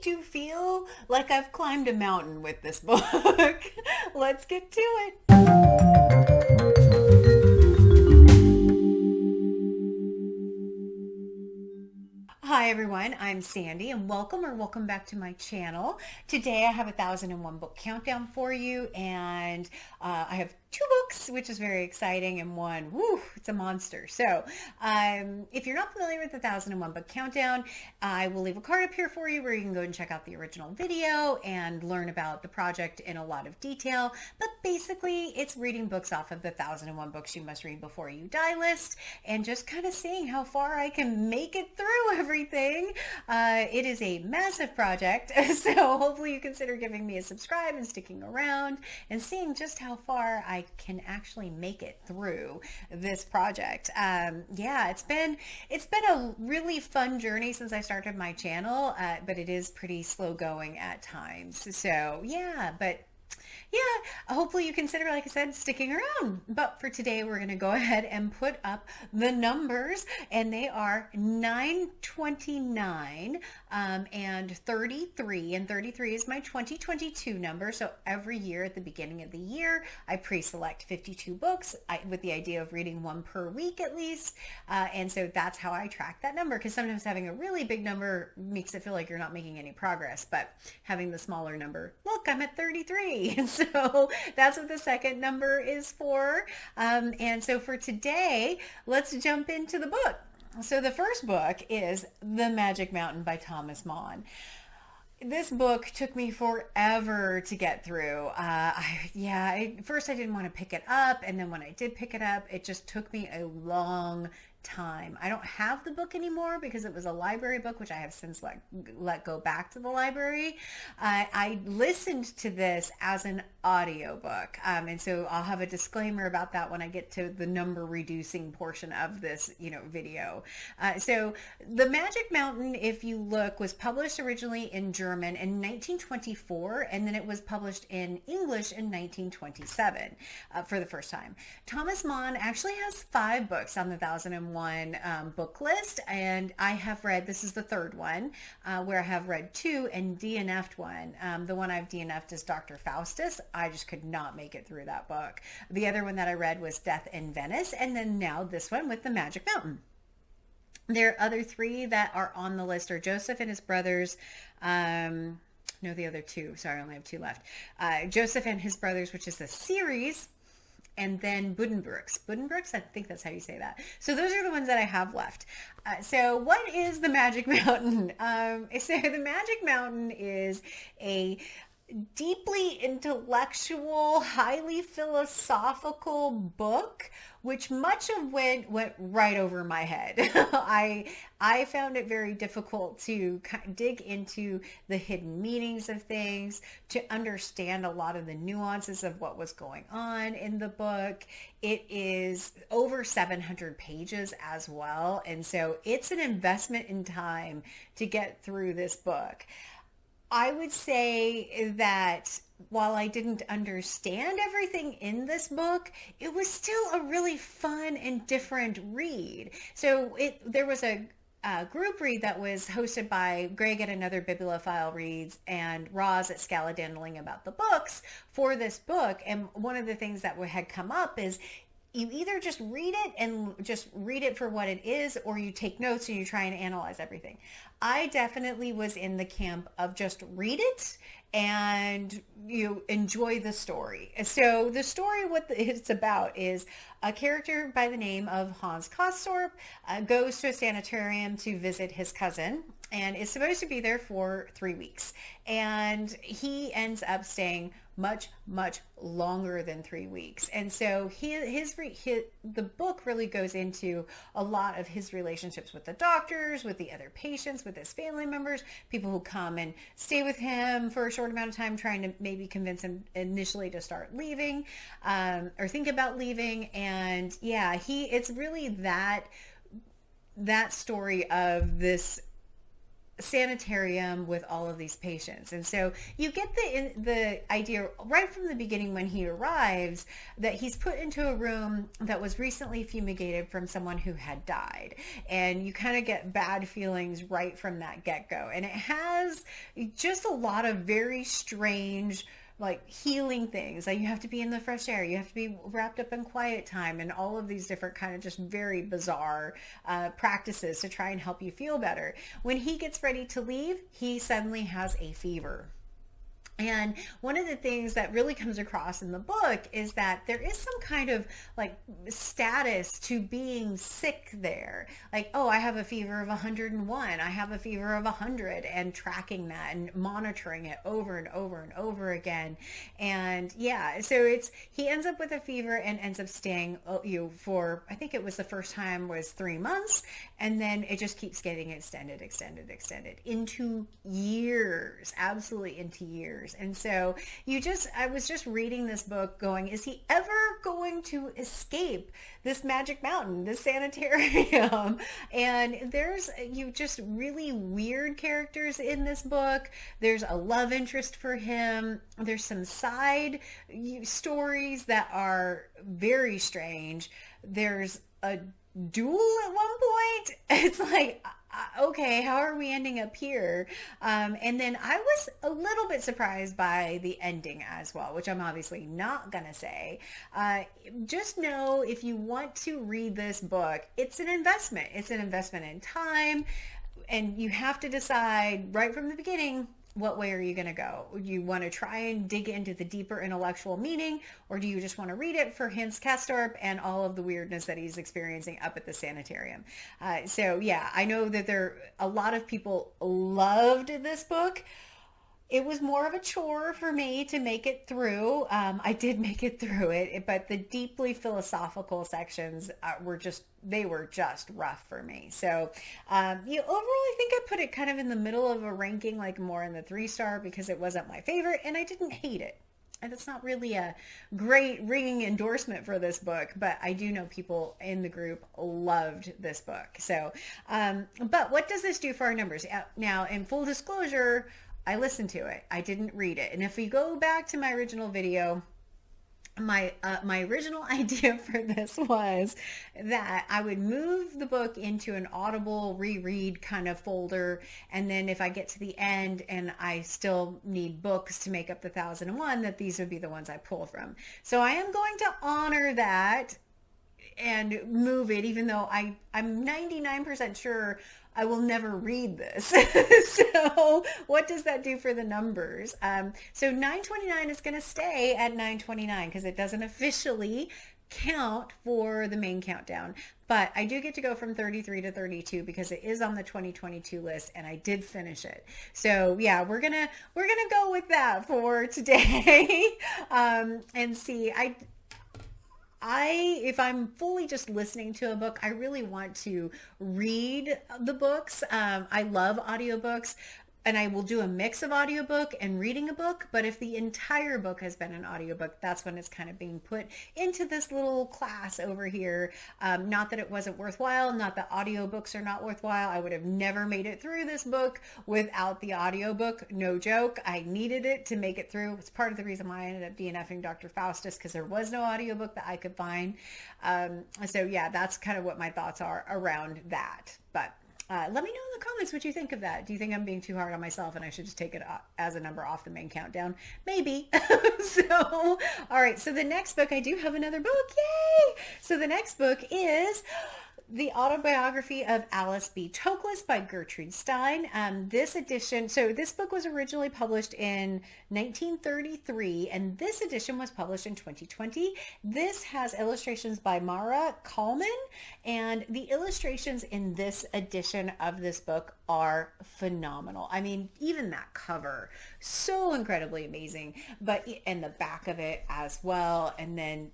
do feel like I've climbed a mountain with this book. Let's get to it. Hi everyone, I'm Sandy and welcome back to my channel. Today I have 1001 book countdown for you, and I have two books, which is very exciting, and one, woo, it's a monster. So if you're not familiar with the 1001 book countdown, I will leave a card up here for you where you can go and check out the original video and learn about the project in a lot of detail. But basically it's reading books off of the 1001 books you must read before you die list, and just kind of seeing how far I can make it through everything. It is a massive project, so hopefully you consider giving me a subscribe and sticking around and seeing just how far I can actually make it through this project. Yeah, it's been a really fun journey since I started my channel, but it is pretty slow going at times. So yeah, hopefully you consider, like I said, sticking around. But for today, we're going to go ahead and put up the numbers, and they are 929 and 33. And 33 is my 2022 number. So every year at the beginning of the year, I pre-select 52 books with the idea of reading one per week at least. And so that's how I track that number, because sometimes having a really big number makes it feel like you're not making any progress. But having the smaller number, look, I'm at 33. So that's what the second number is for. And so for today, let's jump into the book. So the first book is The Magic Mountain by Thomas Mann. This book took me forever to get through. First I didn't want to pick it up, and then when I did pick it up, it just took me a long time. I don't have the book anymore because it was a library book, which I have since let go back to the library. I listened to this as an audiobook, and so I'll have a disclaimer about that when I get to the number reducing portion of this video. So The Magic Mountain, if you look, was published originally in German in 1924, and then it was published in English in 1927 for the first time. Thomas Mann actually has 5 books on the 1001 book list, and I have read, this is the third one, where I have read 2 and DNF'd one. The one I've DNF'd is Dr. Faustus. I just could not make it through that book. The other one that I read was Death in Venice, and then now this one with The Magic Mountain. There are other 3 that are on the list are Joseph and his brothers. No, the other 2. Sorry, I only have 2 left. Joseph and his brothers, which is a series, and then Buddenbrooks, I think that's how you say that. So those are the ones that I have left. So what is The Magic Mountain? So The Magic Mountain is a deeply intellectual, highly philosophical book, which much of went right over my head. I found it very difficult to dig into the hidden meanings of things, to understand a lot of the nuances of what was going on in the book. It is over 700 pages as well, and so it's an investment in time to get through this book. I would say that while I didn't understand everything in this book, it was still a really fun and different read. So there was a group read that was hosted by Greg at Another Bibliophile Reads and Roz at Scala-Dandling about the books for this book. And one of the things that had come up is you either just read it and just read it for what it is, or you take notes and you try and analyze everything. I definitely was in the camp of just read it and you enjoy the story. So the story, what it's about is a character by the name of Hans Kostorp goes to a sanitarium to visit his cousin and is supposed to be there for 3 weeks. And he ends up staying much longer than 3 weeks. And so the book really goes into a lot of his relationships with the doctors, with the other patients, with his family members, people who come and stay with him for a short amount of time, trying to maybe convince him initially to start leaving, or think about leaving. And yeah, it's really that story of this sanitarium with all of these patients. And so you get the idea right from the beginning when he arrives that he's put into a room that was recently fumigated from someone who had died. And you kind of get bad feelings right from that get-go. And it has just a lot of very strange like healing things, like you have to be in the fresh air, you have to be wrapped up in quiet time, and all of these different kind of just very bizarre practices to try and help you feel better. When he gets ready to leave, he suddenly has a fever. And one of the things that really comes across in the book is that there is some kind of like status to being sick there. Like, oh, I have a fever of 101. I have a fever of 100, and tracking that and monitoring it over and over and over again. And yeah, so he ends up with a fever and ends up staying for, I think it was the first time was 3 months. And then it just keeps getting extended into years, absolutely into years. And so I was just reading this book going, is he ever going to escape this magic mountain, this sanitarium? And there's just really weird characters in this book. There's a love interest for him. There's some side stories that are very strange. There's a duel at one point. It's like, okay, how are we ending up here? And then I was a little bit surprised by the ending as well, which I'm obviously not gonna say. Just know, if you want to read this book, it's an investment. It's an investment in time, and you have to decide right from the beginning, what way are you going to go? Do you want to try and dig into the deeper intellectual meaning, or do you just want to read it for Hans Castorp and all of the weirdness that he's experiencing up at the sanitarium? So yeah, I know that a lot of people loved this book. It was more of a chore for me to make it through. I did make it through it, but the deeply philosophical sections were just rough for me. So overall, I think I put it kind of in the middle of a ranking, like more in the 3-star, because it wasn't my favorite and I didn't hate it. And it's not really a great ringing endorsement for this book, but I do know people in the group loved this book. So, but what does this do for our numbers? Now, in full disclosure, I listened to it. I didn't read it. And if we go back to my original video, my original idea for this was that I would move the book into an Audible reread kind of folder, and then if I get to the end and I still need books to make up the 1001, that these would be the ones I pull from. So I am going to honor that and move it, even though I'm 99% sure I will never read this. So what does that do for the numbers? So 929 is going to stay at 929 because it doesn't officially count for the main countdown, but I do get to go from 33 to 32 because it is on the 2022 list and I did finish it. So yeah, we're gonna go with that for today. And see, if I'm fully just listening to a book, I really want to read the books. I love audiobooks, and I will do a mix of audiobook and reading a book. But if the entire book has been an audiobook, that's when it's kind of being put into this little class over here. Not that it wasn't worthwhile, not that audiobooks are not worthwhile. I would have never made it through this book without the audiobook. No joke. I needed it to make it through. It's part of the reason why I ended up DNFing Dr. Faustus, because there was no audiobook that I could find. So yeah, that's kind of what my thoughts are around that. But let me know in the comments what you think of that. Do you think I'm being too hard on myself and I should just take it as a number off the main countdown? Maybe. So, all right. So the next book, I do have another book. Yay! So the next book is The Autobiography of Alice B. Toklas by Gertrude Stein. This edition, so this book was originally published in 1933, and this edition was published in 2020. This has illustrations by Mara Kalman, and the illustrations in this edition of this book are phenomenal. I mean, even that cover, so incredibly amazing, but and the back of it as well. And then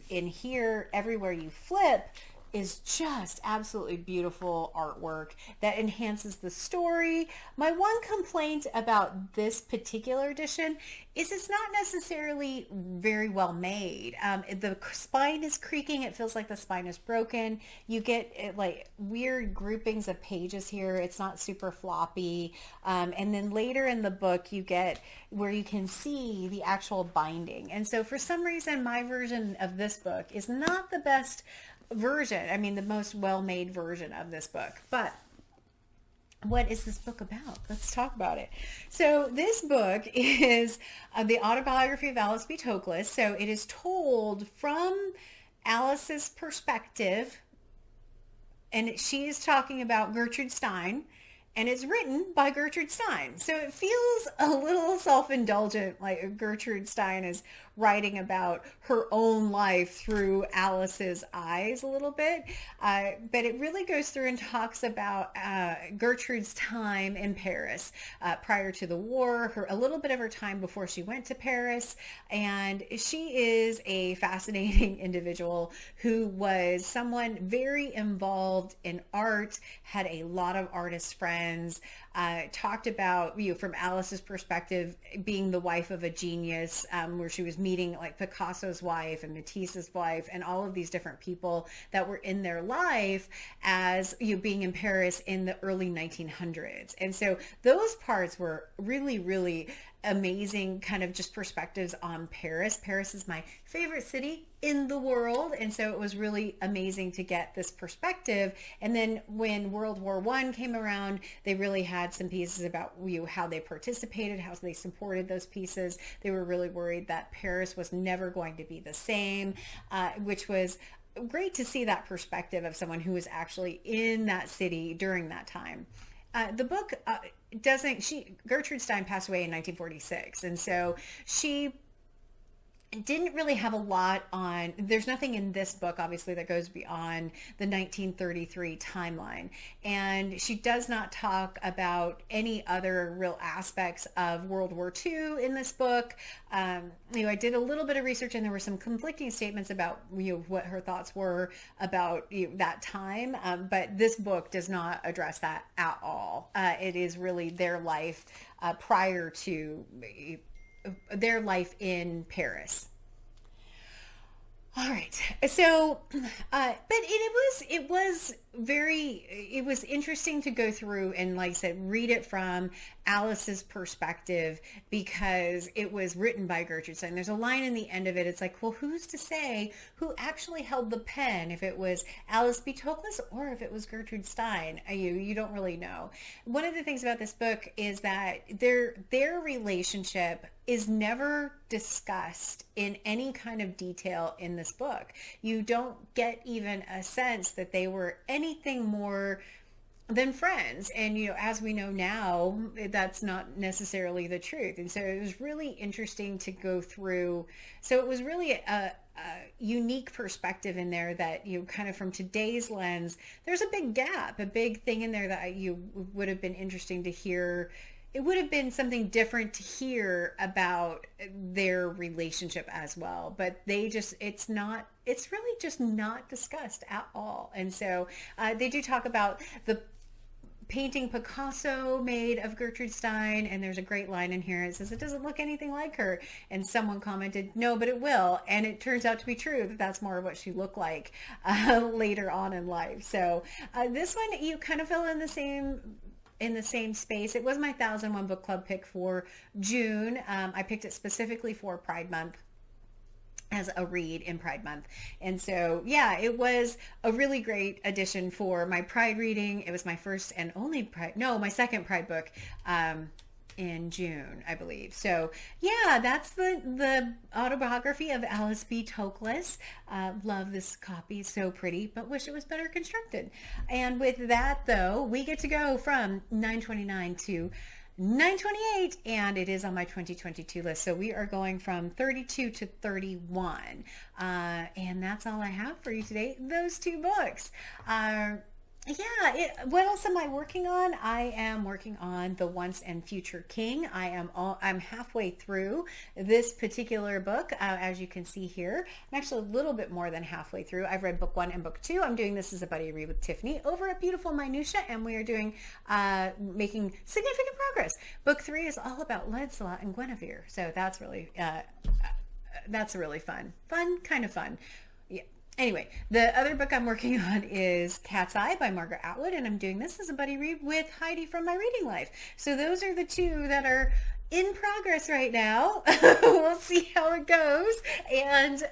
in here, everywhere you flip, is just absolutely beautiful artwork that enhances the story. My one complaint about this particular edition is it's not necessarily very well made. The spine is creaking. It feels like the spine is broken. You get like weird groupings of pages here. It's not super floppy. And then later in the book, you get where you can see the actual binding. And so for some reason, my version of this book is not the best version. I mean, the most well-made version of this book. But what is this book about? Let's talk about it. So this book is the Autobiography of Alice B. Toklas. So it is told from Alice's perspective, and she is talking about Gertrude Stein, and it's written by Gertrude Stein. So it feels a little self-indulgent, like Gertrude Stein is writing about her own life through Alice's eyes a little bit. But it really goes through and talks about Gertrude's time in Paris prior to the war, a little bit of her time before she went to Paris. And she is a fascinating individual who was someone very involved in art, had a lot of artist friends, talked about, from Alice's perspective, being the wife of a genius, where she was meeting like Picasso's wife and Matisse's wife and all of these different people that were in their life as being in Paris in the early 1900s. And so those parts were really, really amazing kind of just perspectives on Paris. Paris is my favorite city in the world, and so it was really amazing to get this perspective. And then when World War I came around, they really had some pieces about how they participated, how they supported those pieces. They were really worried that Paris was never going to be the same, which was great to see that perspective of someone who was actually in that city during that time. The book Gertrude Stein passed away in 1946, and so she didn't really have a lot on, there's nothing in this book, obviously, that goes beyond the 1933 timeline. And she does not talk about any other real aspects of World War II in this book. I did a little bit of research, and there were some conflicting statements about what her thoughts were about that time. But this book does not address that at all. It is really their life prior to their life in Paris. All right. So, but it was interesting to go through and, like I said, read it from Alice's perspective, because it was written by Gertrude Stein. There's a line in the end of it. It's like, well, who's to say who actually held the pen, if it was Alice B. Toklas or if it was Gertrude Stein? You don't really know. One of the things about this book is that their relationship is never discussed in any kind of detail in this book. You don't get even a sense that they were anything more than friends. And, as we know now, that's not necessarily the truth. And so it was really interesting to go through. So it was really a unique perspective in there that kind of from today's lens, there's a big gap, a big thing in there that would have been interesting to hear. It would have been something different to hear about their relationship as well, but it's really just not discussed at all. And so they do talk about the painting Picasso made of Gertrude Stein, and there's a great line in here. It says, it doesn't look anything like her. And someone commented, no, but it will. And it turns out to be true, that's more of what she looked like later on in life. So this one, you kind of fell in the same space. It was my 1001 book club pick for June. I picked it specifically for Pride Month, as a read in Pride Month. And so, yeah, it was a really great addition for my Pride reading. It was my first and only my second Pride book in June, I believe. So, yeah, that's the Autobiography of Alice B. Toklas. Love this copy, so pretty, but wish it was better constructed. And with that, though, we get to go from 929 to 928, and it is on my 2022 list. So we are going from 32 to 31. And that's all I have for you today. Those two books. Yeah, what else am I working on? I am working on The Once and Future King. I'm halfway through this particular book, as you can see here. I'm actually a little bit more than halfway through. I've read book 1 and book 2. I'm doing this as a buddy read with Tiffany over at Beautiful Minutia, and we are doing making significant progress. Book 3 is all about Lancelot and Guinevere, so that's really kind of fun. Yeah. Anyway, the other book I'm working on is Cat's Eye by Margaret Atwood, and I'm doing this as a buddy read with Heidi from My Reading Life. So those are the two that are in progress right now. We'll see how it goes. And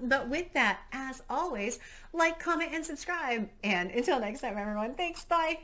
but with that, as always, like, comment, and subscribe. And until next time, everyone, thanks. Bye.